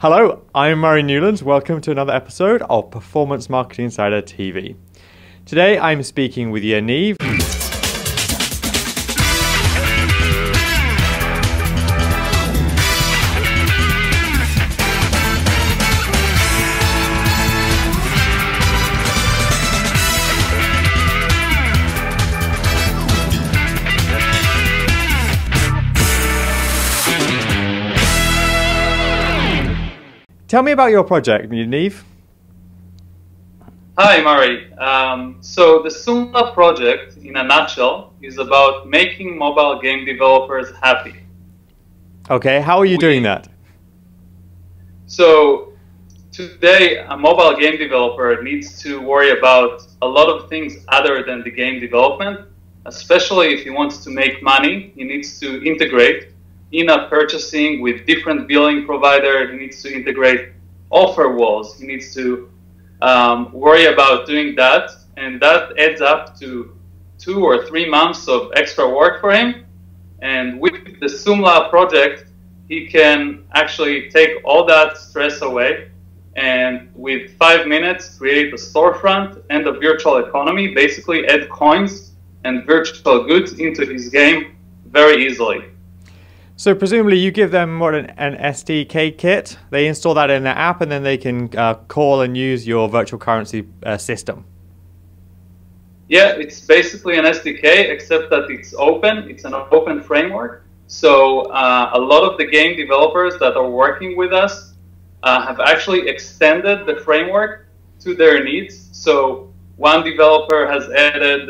Hello, I'm Murray Newlands. Welcome to another episode of Performance Marketing Insider TV. Today I'm speaking with Yaniv. Tell me about your project, Yaniv. Hi, Murray. So the Soomla project, in a nutshell, is about making mobile game developers happy. Okay, how are you doing that? So today, a mobile game developer needs to worry about a lot of things other than the game development, especially if he wants to make money. He needs to integrate in-app purchasing with different billing providers. He needs to integrate offer walls. He needs to worry about doing that, and that adds up to 2 or 3 months of extra work for him. And with the Soomla project, he can actually take all that stress away, and with 5 minutes create a storefront and a virtual economy, basically add coins and virtual goods into his game very easily. So presumably you give them an SDK kit, they install that in their app, and then they can call and use your virtual currency system. Yeah, it's basically an SDK, except that it's open. It's an open framework. So a lot of the game developers that are working with us have actually extended the framework to their needs. So one developer has added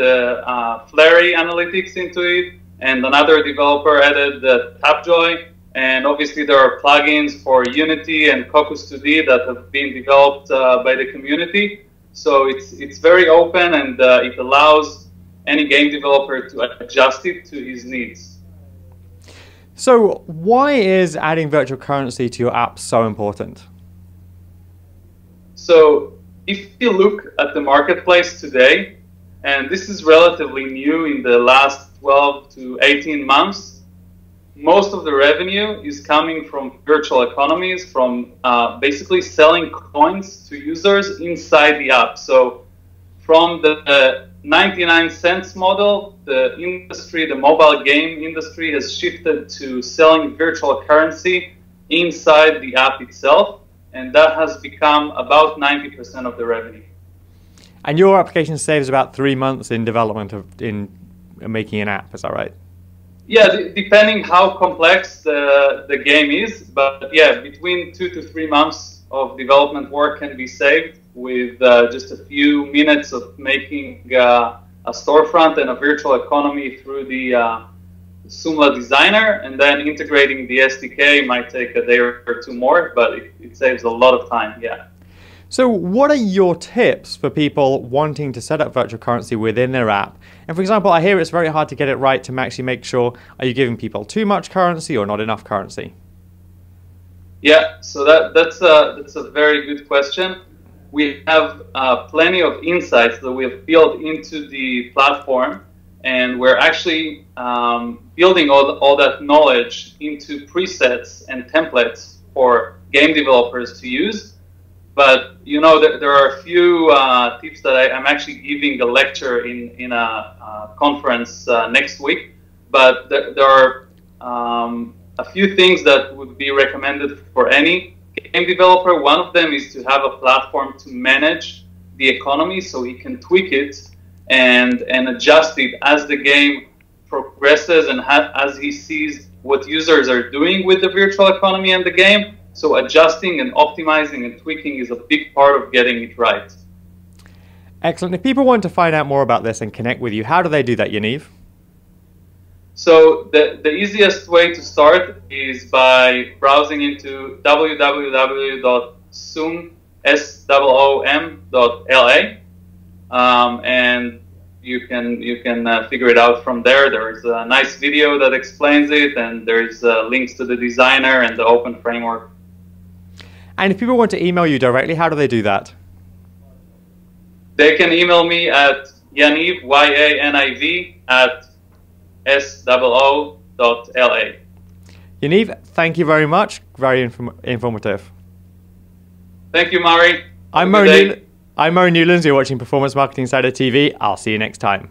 Flurry analytics into it, and another developer added the Tapjoy, and obviously there are plugins for Unity and Cocos 2D that have been developed by the community. So it's very open, and it allows any game developer to adjust it to his needs. So why is adding virtual currency to your app so important? So if you look at the marketplace today, and this is relatively new in the last 12 to 18 months, most of the revenue is coming from virtual economies, from basically selling coins to users inside the app. So from the 99 cents model, the industry, the mobile game industry, has shifted to selling virtual currency inside the app itself, and that has become about 90% of the revenue. And your application saves about 3 months in development in making an app, is that right? Yeah, depending how complex the game is, but yeah, between 2 to 3 months of development work can be saved with just a few minutes of making a storefront and a virtual economy through the Soomla designer, and then integrating the SDK might take a day or two more, but it saves a lot of time, yeah. So what are your tips for people wanting to set up virtual currency within their app? And for example, I hear it's very hard to get it right to actually make sure, are you giving people too much currency or not enough currency? Yeah, so that's a very good question. We have plenty of insights that we have built into the platform, and we're actually building all that knowledge into presets and templates for game developers to use. But you know, there are a few tips that I'm actually giving a lecture in a conference next week. But there are a few things that would be recommended for any game developer. One of them is to have a platform to manage the economy, so he can tweak it and adjust it as the game progresses and as he sees what users are doing with the virtual economy and the game. So adjusting and optimizing and tweaking is a big part of getting it right. Excellent. If people want to find out more about this and connect with you, how do they do that, Yaniv? So the easiest way to start is by browsing into www.soom.la, and you can figure it out from there. There is a nice video that explains it, and there is links to the designer and the open framework. And if people want to email you directly, how do they do that? They can email me at Yaniv, YANIV, at SOO.LA. Yaniv, thank you very much. Very informative. Thank you, Mari. I'm Mo Newlands. You're watching Performance Marketing Insider TV. I'll see you next time.